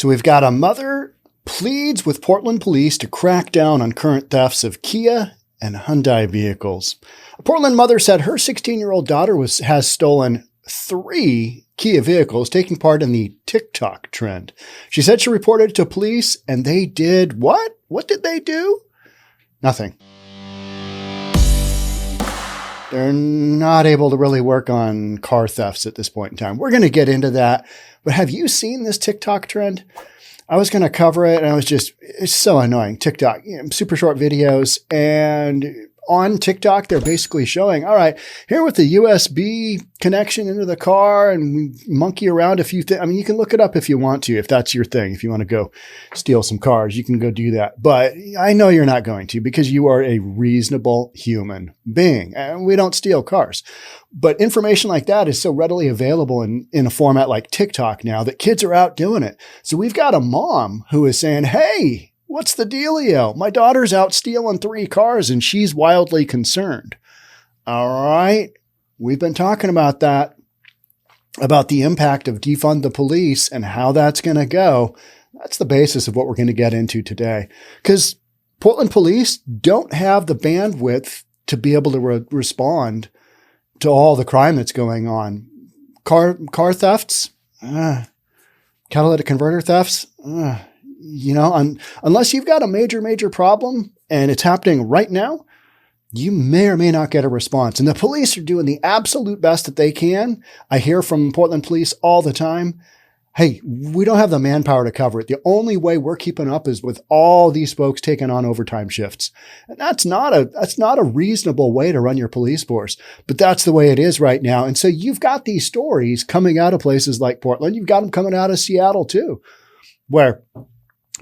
So we've got a mother pleads with Portland police to crack down on current thefts of Kia and Hyundai vehicles. A Portland mother said her 16-year-old daughter has stolen 3 Kia vehicles, taking part in the TikTok trend. She said she reported it to police, and they did what? What did they do? Nothing. They're not able to really work on car thefts at this point in time. We're going to get into that. But have you seen this TikTok trend? I was going to cover it, and it's so annoying. TikTok, super short videos. And on TikTok, they're basically showing, all right, here with the USB connection into the car, and we monkey around a few things. I mean, you can look it up if you want to, if that's your thing. If you want to go steal some cars, you can go do that. But I know you're not going to, because you are a reasonable human being, and we don't steal cars. But information like that is so readily available in a format like TikTok now that kids are out doing it. So we've got a mom who is saying, hey, what's the dealio? My daughter's out stealing 3 cars and she's wildly concerned. All right. We've been talking about that, about the impact of defund the police and how that's going to go. That's the basis of what we're going to get into today, because Portland police don't have the bandwidth to be able to respond to all the crime that's going on. Car thefts, catalytic converter thefts, unless you've got a major problem and it's happening right now, you may or may not get a response. And the police are doing the absolute best that they can. I hear from Portland police all the time, hey, we don't have the manpower to cover it. The only way we're keeping up is with all these folks taking on overtime shifts. And that's not a reasonable way to run your police force, but that's the way it is right now. And so you've got these stories coming out of places like Portland. You've got them coming out of Seattle too, where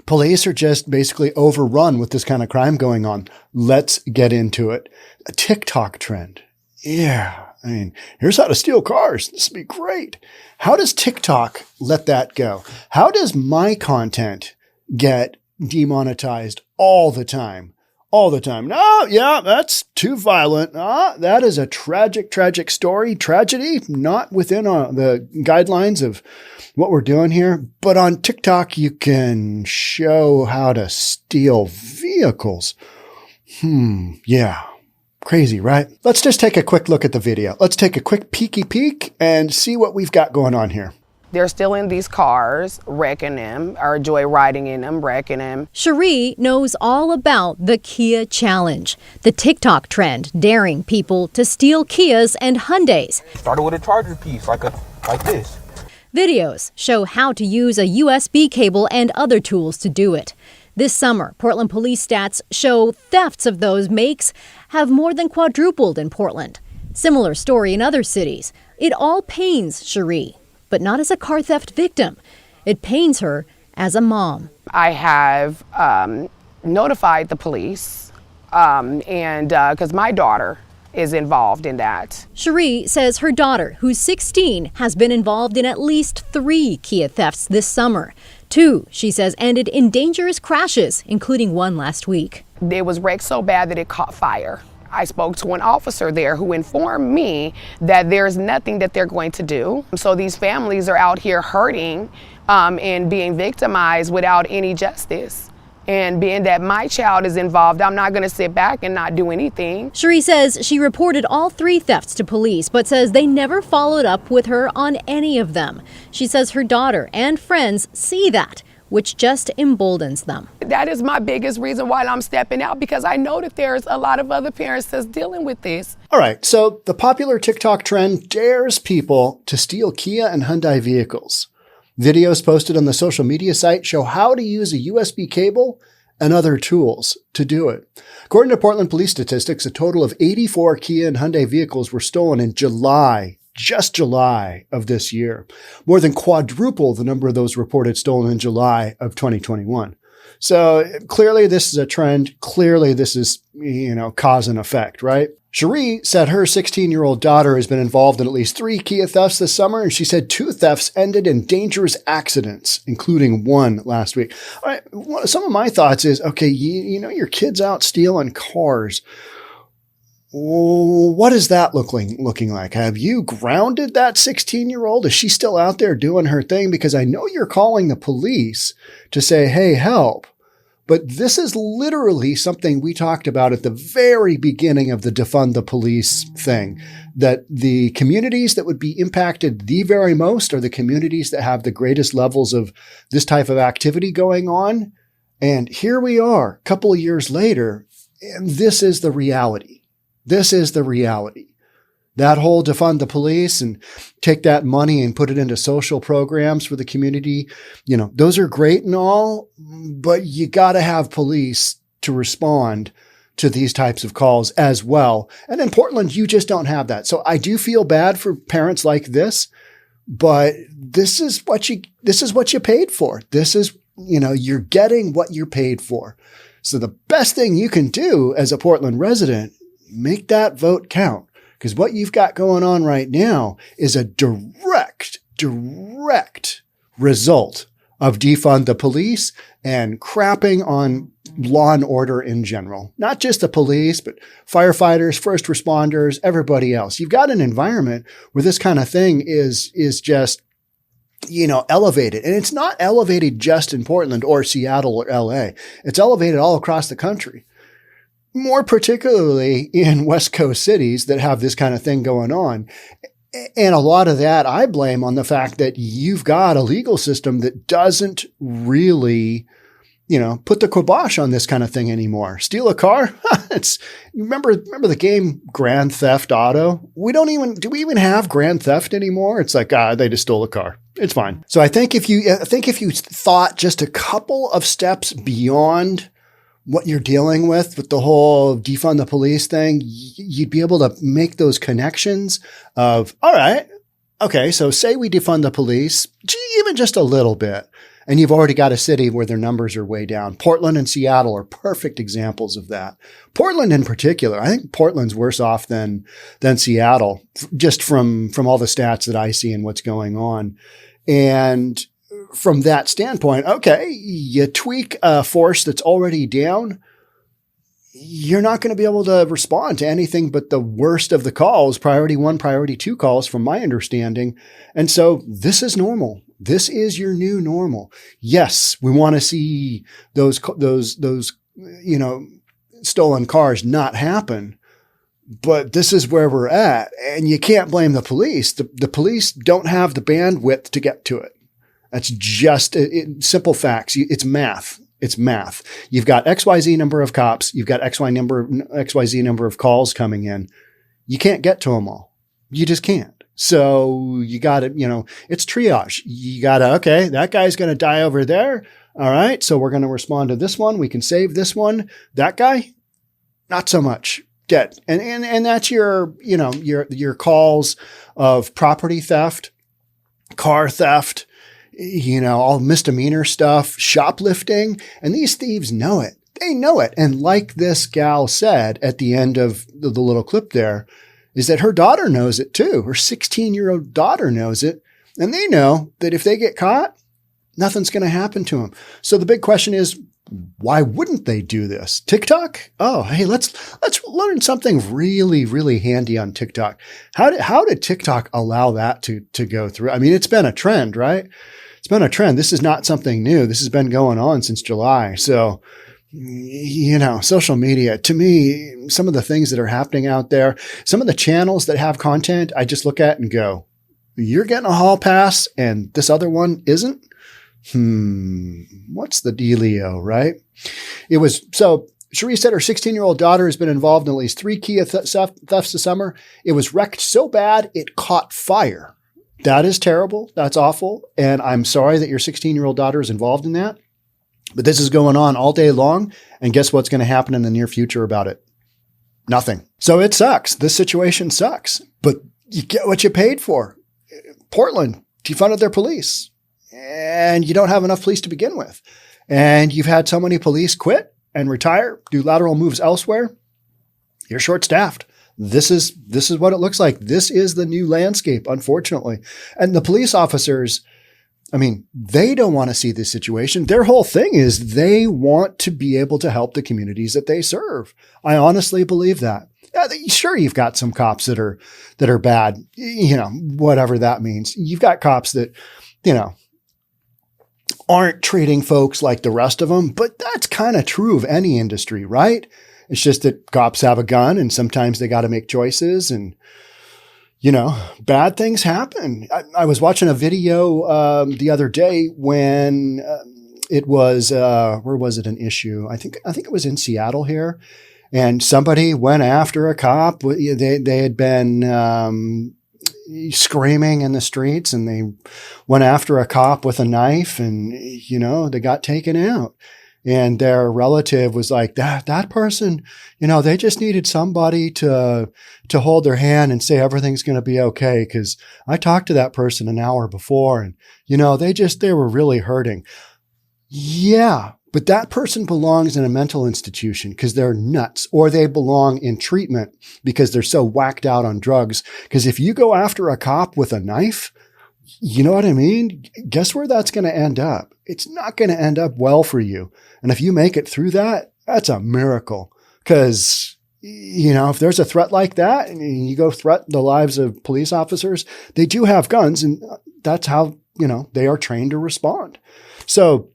police are just basically overrun with this kind of crime going on. Let's get into it. A TikTok trend. Yeah. I mean, here's how to steal cars. This would be great. How does TikTok let that go? How does my content get demonetized all the time? All the time. No, yeah, that's too violent. That is a tragic story. Tragedy, not within the guidelines of what we're doing here. But on TikTok, you can show how to steal vehicles. Yeah. Crazy, right? Let's just take a quick look at the video. Let's take a quick peek and see what we've got going on here. They're still in these cars, wrecking them, or joyriding in them, wrecking them. Sherrie knows all about the Kia Challenge, the TikTok trend daring people to steal Kias and Hyundais. Started with a charger piece, like this. Videos show how to use a USB cable and other tools to do it. This summer, Portland police stats show thefts of those makes have more than quadrupled in Portland. Similar story in other cities. It all pains Sherrie, but not as a car theft victim. It pains her as a mom. I have notified the police, because my daughter is involved in that. Sherrie says her daughter, who's 16, has been involved in at least 3 Kia thefts this summer. 2, she says, ended in dangerous crashes, including one last week. It was wrecked so bad that it caught fire. I spoke to an officer there who informed me that there's nothing that they're going to do. So these families are out here hurting and being victimized without any justice. And being that my child is involved, I'm not going to sit back and not do anything. Sherrie says she reported all 3 thefts to police, but says they never followed up with her on any of them. She says her daughter and friends see that, which just emboldens them. That is my biggest reason why I'm stepping out, because I know that there's a lot of other parents that's dealing with this. All right, so the popular TikTok trend dares people to steal Kia and Hyundai vehicles. Videos posted on the social media site show how to use a USB cable and other tools to do it. According to Portland police statistics, a total of 84 Kia and Hyundai vehicles were stolen in July, just July of this year. More than quadruple the number of those reported stolen in July of 2021. So clearly this is a trend. Clearly this is, cause and effect, right? Sherrie said her 16-year-old daughter has been involved in at least 3 Kia thefts this summer, and she said 2 thefts ended in dangerous accidents, including one last week. All right, some of my thoughts is, okay, your kid's out stealing cars. What is that looking like? Have you grounded that 16-year-old? Is she still out there doing her thing? Because I know you're calling the police to say, hey, help. But this is literally something we talked about at the very beginning of the defund the police thing, that the communities that would be impacted the very most are the communities that have the greatest levels of this type of activity going on. And here we are a couple of years later, and this is the reality. This is the reality. That whole defund the police and take that money and put it into social programs for the community, those are great and all, but you got to have police to respond to these types of calls as well. And in Portland, you just don't have that. So I do feel bad for parents like this, but this is what you paid for. This is, you're getting what you're paid for. So the best thing you can do as a Portland resident, make that vote count. Because what you've got going on right now is a direct result of defund the police and crapping on law and order in general. Not just the police, but firefighters, first responders, everybody else. You've got an environment where this kind of thing is just, elevated. And it's not elevated just in Portland or Seattle or LA. It's elevated all across the country. More particularly in West Coast cities that have this kind of thing going on. And a lot of that I blame on the fact that you've got a legal system that doesn't really, put the kibosh on this kind of thing anymore. Steal a car? Remember the game Grand Theft Auto? Do we even have Grand Theft anymore? It's like, they just stole a car. It's fine. So I think if you thought just a couple of steps beyond what you're dealing with the whole defund the police thing, you'd be able to make those connections of, all right, okay, so say we defund the police, even just a little bit, and you've already got a city where their numbers are way down. Portland and Seattle are perfect examples of that. Portland in particular, I think Portland's worse off than Seattle, just from all the stats that I see and what's going on. And from that standpoint, okay, you tweak a force that's already down, you're not going to be able to respond to anything but the worst of the calls, priority 1, priority 2 calls, from my understanding. And so this is normal. This is your new normal. Yes, we want to see those stolen cars not happen, but this is where we're at. And you can't blame the police. The police don't have the bandwidth to get to it. That's just simple facts. It's math. It's math. You've got XYZ number of cops. You've got XYZ number of calls coming in. You can't get to them all. You just can't. So you got to, it's triage. You got to, okay, that guy's going to die over there. All right. So we're going to respond to this one. We can save this one. That guy, not so much. Dead. And that's your calls of property theft, car theft, all misdemeanor stuff, shoplifting, and these thieves know it. They know it. And like this gal said at the end of the little clip there, is that her daughter knows it too. Her 16-year-old daughter knows it. And they know that if they get caught, nothing's going to happen to them. So the big question is, why wouldn't they do this? TikTok? Oh, hey, let's learn something really, really handy on TikTok. How did TikTok allow that to go through? I mean, it's been a trend, right? It's been a trend. This is not something new. This has been going on since July. So, social media, to me, some of the things that are happening out there, some of the channels that have content, I just look at and go, you're getting a hall pass and this other one isn't? What's the dealio, right? Sherrie said her 16-year-old daughter has been involved in at least 3 Kia thefts this summer. It was wrecked so bad it caught fire. That is terrible. That's awful. And I'm sorry that your 16-year-old daughter is involved in that. But this is going on all day long. And guess what's going to happen in the near future about it? Nothing. So it sucks. This situation sucks. But you get what you paid for. Portland defunded their police. And you don't have enough police to begin with. And you've had so many police quit and retire, do lateral moves elsewhere. You're short-staffed. This is what it looks like. This is the new landscape, unfortunately. And the police officers, I mean, they don't want to see this situation. Their whole thing is they want to be able to help the communities that they serve. I honestly believe that. Yeah, sure, you've got some cops that are bad, whatever that means. You've got cops that, aren't treating folks like the rest of them, but that's kind of true of any industry, right? It's just that cops have a gun and sometimes they got to make choices and, bad things happen. I was watching a video the other day when it was, where was it an issue? I think it was in Seattle here. And somebody went after a cop. They had been screaming in the streets and they went after a cop with a knife and, they got taken out. And their relative was like, that person, they just needed somebody to hold their hand and say everything's going to be okay. Cause I talked to that person an hour before and, they were really hurting. Yeah. But that person belongs in a mental institution because they're nuts, or they belong in treatment because they're so whacked out on drugs. Because if you go after a cop with a knife, you know what I mean? Guess where that's going to end up? It's not going to end up well for you. And if you make it through that, that's a miracle. Because, if there's a threat like that and you go threaten the lives of police officers, they do have guns and that's how, they are trained to respond. So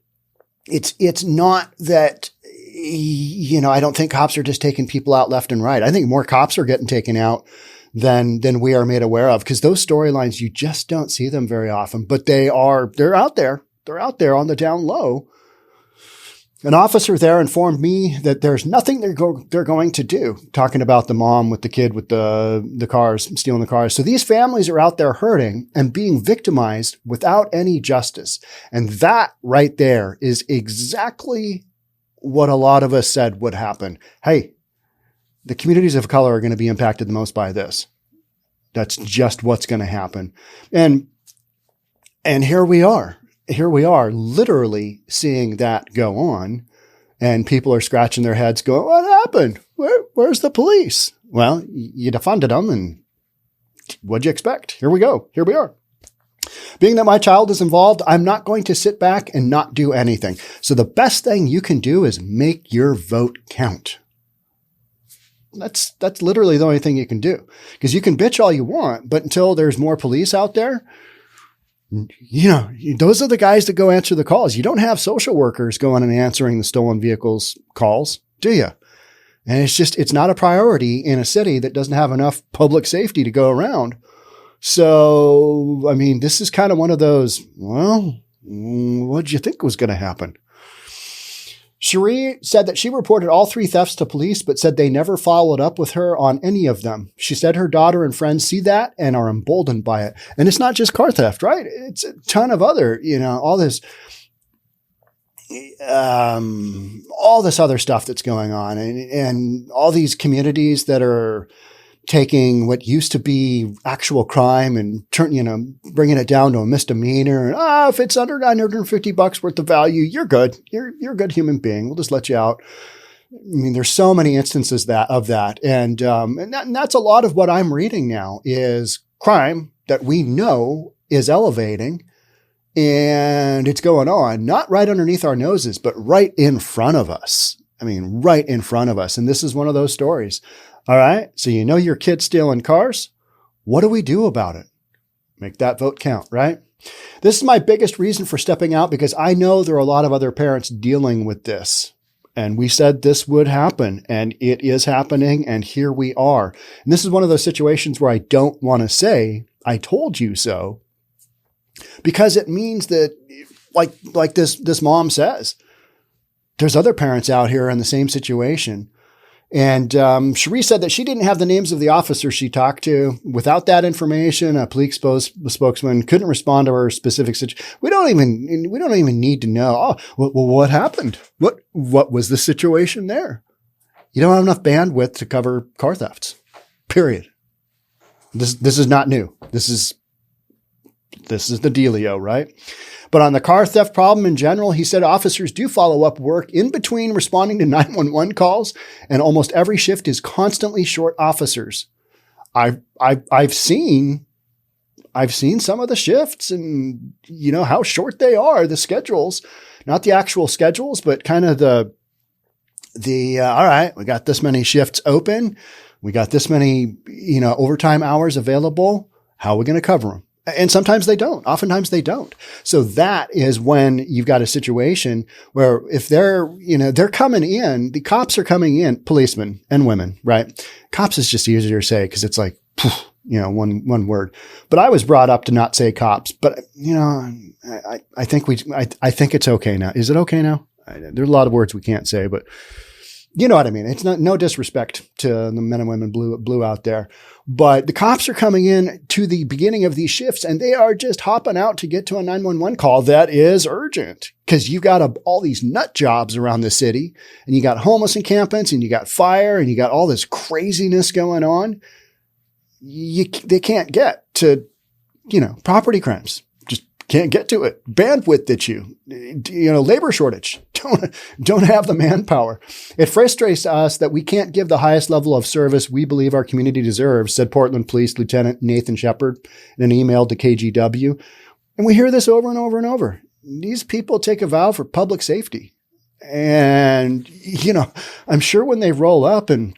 it's not that, I don't think cops are just taking people out left and right. I think more cops are getting taken out than we are made aware of, because those storylines, you just don't see them very often, but they're out there. They're out there on the down low. An officer there informed me that there's nothing they're going to do, talking about the mom with the kid with the cars, stealing the cars. So these families are out there hurting and being victimized without any justice. And that right there is exactly what a lot of us said would happen. Hey, the communities of color are going to be impacted the most by this. That's just what's going to happen. And here we are. Here we are literally seeing that go on, and people are scratching their heads going, what happened? Where's the police? Well, you defunded them, and what'd you expect? Here we go. Here we are. Being that my child is involved, I'm not going to sit back and not do anything. So the best thing you can do is make your vote count. That's literally the only thing you can do, because you can bitch all you want, but until there's more police out there, those are the guys that go answer the calls. You don't have social workers going and answering the stolen vehicles calls, do you? And it's not a priority in a city that doesn't have enough public safety to go around. So, I mean, this is kind of one of those, well, what did you think was going to happen? Sherrie said that she reported all 3 thefts to police, but said they never followed up with her on any of them. She said her daughter and friends see that and are emboldened by it. And it's not just car theft, right? It's a ton of other, all this other stuff that's going on, and all these communities that are taking what used to be actual crime and bringing it down to a misdemeanor. If it's under $950 worth of value, you're good. You're a good human being. We'll just let you out. I mean, there's so many instances of that. And that's a lot of what I'm reading now is crime that we know is elevating, and it's going on, not right underneath our noses, but right in front of us. I mean, right in front of us. And this is one of those stories. All right. So your kid's stealing cars. What do we do about it? Make that vote count, right? This is my biggest reason for stepping out, because I know there are a lot of other parents dealing with this. And we said this would happen, and it is happening. And here we are. And this is one of those situations where I don't want to say, I told you so, because it means that like this mom says, there's other parents out here in the same situation. And Sherrie said that she didn't have the names of the officers she talked to. Without that information, a police spokesman couldn't respond to her specific situation. We don't even need to know. What happened? What was the situation there? You don't have enough bandwidth to cover car thefts. Period. This is not new. This is the dealio, right? But on the car theft problem in general, he said officers do follow up work in between responding to 911 calls, and almost every shift is constantly short officers. I've seen I've seen some of the shifts and, how short they are, the schedules, not the actual schedules, but kind of all right, we got this many shifts open. We got this many, overtime hours available. How are we going to cover them? And sometimes they don't. Oftentimes they don't. So that is when you've got a situation where if they're coming in, the cops are coming in, policemen and women, right? Cops is just easier to say because it's like, one word. But I was brought up to not say cops. But I think it's okay now. Is it okay now? There's a lot of words we can't say, but you know what I mean? It's no disrespect to the men and women blue out there, but the cops are coming in to the beginning of these shifts and they are just hopping out to get to a 911 call that is urgent because you've got all these nut jobs around the city and you got homeless encampments and you got fire and you got all this craziness going on. They can't get to, property crimes. Can't get to it. Bandwidth issue, labor shortage. Don't have the manpower. It frustrates us that we can't give the highest level of service we believe our community deserves, said Portland Police Lieutenant Nathan Shepard in an email to KGW. And we hear this over and over and over. These people take a vow for public safety. And, I'm sure when they roll up and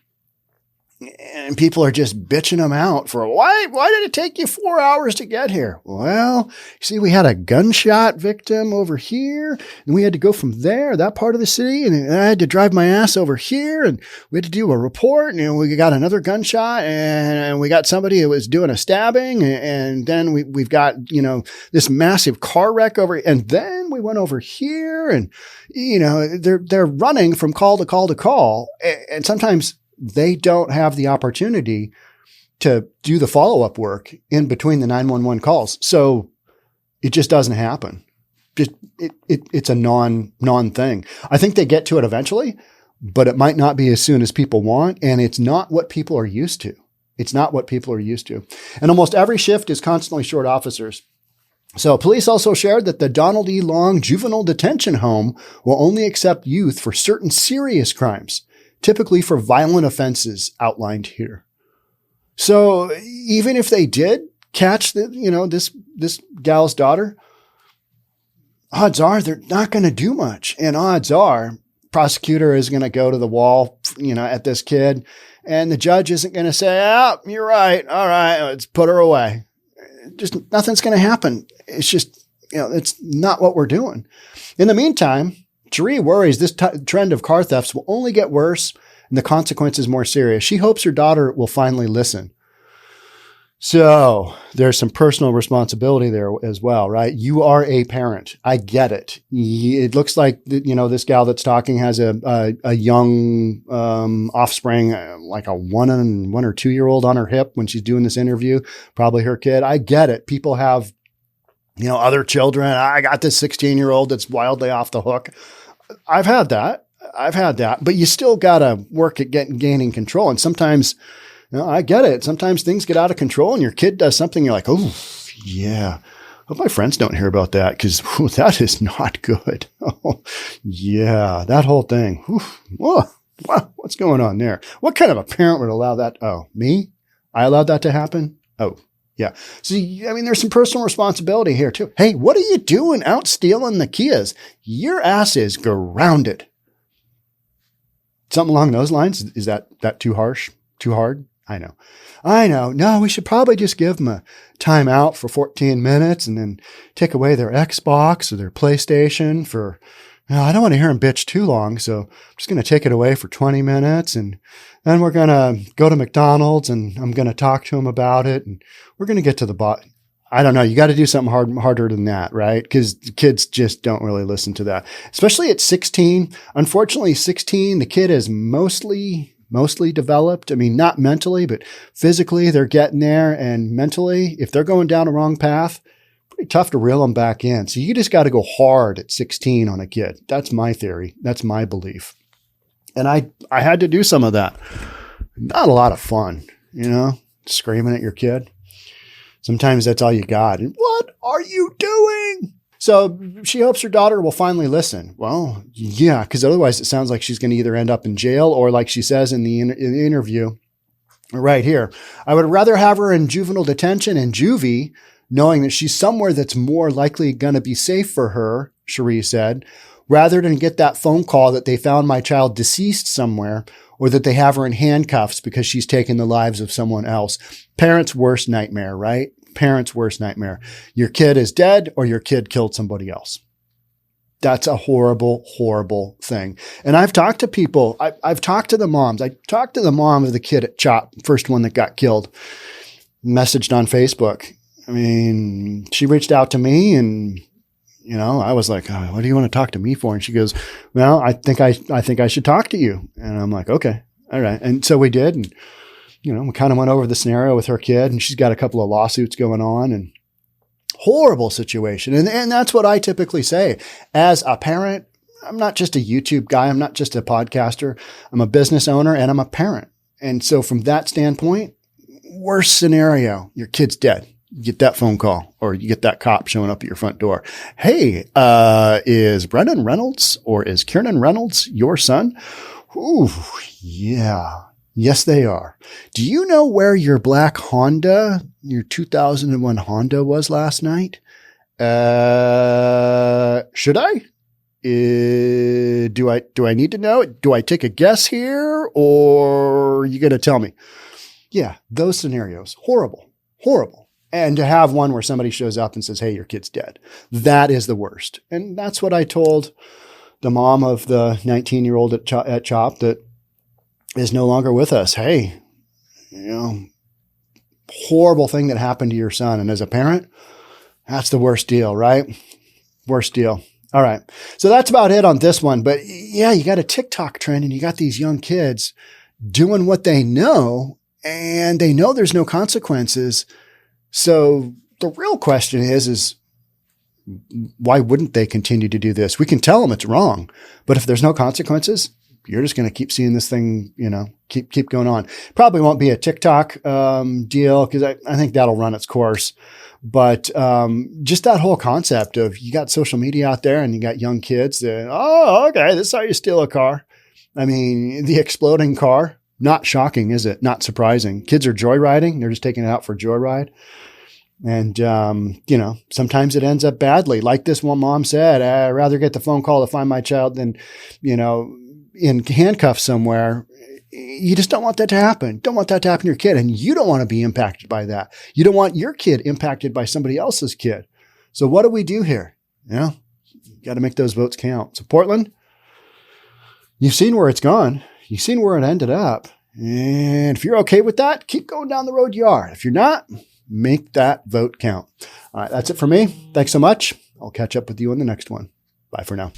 people are just bitching them out for why did it take you 4 hours to get here? Well, see, we had a gunshot victim over here and we had to go from there, that part of the city. And I had to drive my ass over here and we had to do a report and we got another gunshot and we got somebody who was doing a stabbing. And then we've got, this massive car wreck over. And then we went over here and, they're running from call to call to call. And sometimes they don't have the opportunity to do the follow-up work in between the 911 calls. So it just doesn't happen. It's a non thing. I think they get to it eventually, but it might not be as soon as people want. And it's not what people are used to. And almost every shift is constantly short officers. So police also shared that the Donald E. Long Juvenile Detention Home will only accept youth for certain serious crimes, typically for violent offenses outlined here. So even if they did catch this gal's daughter, odds are they're not going to do much. And odds are prosecutor is going to go to the wall, at this kid. And the judge isn't going to say, you're right. All right, let's put her away. Just nothing's going to happen. It's just, it's not what we're doing. In the meantime, Sherrie worries this trend of car thefts will only get worse and the consequences more serious. She hopes her daughter will finally listen. So there's some personal responsibility there as well, right? You are a parent. I get it. It looks like, this gal that's talking has a young offspring, like a 1 or 2 year old on her hip when she's doing this interview, probably her kid. I get it. People have, other children. I got this 16-year-old that's wildly off the hook. I've had that, but you still got to work at gaining control. And sometimes, I get it. Sometimes things get out of control and your kid does something. You're like, oh yeah. Hope my friends don't hear about that because that is not good. Oh yeah. That whole thing. Whoa, what's going on there? What kind of a parent would allow that? Oh, me? I allowed that to happen? Oh, yeah. See, there's some personal responsibility here too. Hey, what are you doing out stealing the Kias? Your ass is grounded. Something along those lines. Is that too harsh? Too hard? I know. No, we should probably just give them a timeout for 14 minutes and then take away their Xbox or their PlayStation for, I don't want to hear them bitch too long. So I'm just going to take it away for 20 minutes and then we're going to go to McDonald's and I'm going to talk to them about it. And we're going to get to the bottom. I don't know. You got to do something harder than that, right? Because kids just don't really listen to that, especially at 16. Unfortunately, 16, the kid is mostly developed. Not mentally, but physically they're getting there. And mentally, if they're going down a wrong path, pretty tough to reel them back in. So you just got to go hard at 16 on a kid. That's my theory. That's my belief. And I had to do some of that. Not a lot of fun, screaming at your kid. Sometimes that's all you got. And what are you doing? So she hopes her daughter will finally listen. Well, yeah, because otherwise it sounds like she's going to either end up in jail or like she says in the interview right here, I would rather have her in juvenile detention and juvie knowing that she's somewhere that's more likely going to be safe for her, Sherrie said, rather than get that phone call that they found my child deceased somewhere or that they have her in handcuffs because she's taken the lives of someone else. Parents' worst nightmare, right? Parents' worst nightmare. Your kid is dead or your kid killed somebody else. That's a horrible, horrible thing. And I've talked to people. I've talked to the moms. I talked to the mom of the kid at CHOP, first one that got killed, messaged on Facebook. I mean, she reached out to me and, you know, I was like, oh, what do you want to talk to me for? And she goes, well, I think I should talk to you. And I'm like, okay, all right. And so we did. And, you know, we kind of went over the scenario with her kid, and she's got a couple of lawsuits going on, and horrible situation. And that's what I typically say. As a parent, I'm not just a YouTube guy. I'm not just a podcaster. I'm a business owner and I'm a parent. And so from that standpoint, worst scenario, your kid's dead. You get that phone call or you get that cop showing up at your front door. Hey, is Brennan Reynolds or is Kiernan Reynolds your son? Ooh, yeah. Yes, they are. Do you know where your black Honda, your 2001 Honda was last night? Should I? Do I need to know? Do I take a guess here or are you going to tell me? Yeah, those scenarios, horrible, horrible. And to have one where somebody shows up and says, hey, your kid's dead. That is the worst. And that's what I told the mom of the 19-year-old at CHOP that is no longer with us. Hey, you know, horrible thing that happened to your son. And as a parent, that's the worst deal, right? Worst deal. All right. So that's about it on this one. But yeah, you got a TikTok trend and you got these young kids doing what they know and they know there's no consequences. So the real question is why wouldn't they continue to do this? We can tell them it's wrong, but if there's no consequences, you're just going to keep seeing this thing, you know, keep going on. Probably won't be a TikTok deal because I think that'll run its course. But just that whole concept of you got social media out there and you got young kids that, oh, okay, this is how you steal a car. I mean, the exploding car, not shocking, is it? Not surprising. Kids are joyriding. They're just taking it out for a joyride. And, you know, sometimes it ends up badly. Like this one mom said, I'd rather get the phone call to find my child than, you know, in handcuffs somewhere. You just don't want that to happen. Don't want that to happen to your kid. And you don't want to be impacted by that. You don't want your kid impacted by somebody else's kid. So what do we do here? You know, you got to make those votes count. So Portland, you've seen where it's gone. You've seen where it ended up. And if you're okay with that, keep going down the road you are. If you're not, make that vote count. All right, that's it for me. Thanks so much. I'll catch up with you on the next one. Bye for now.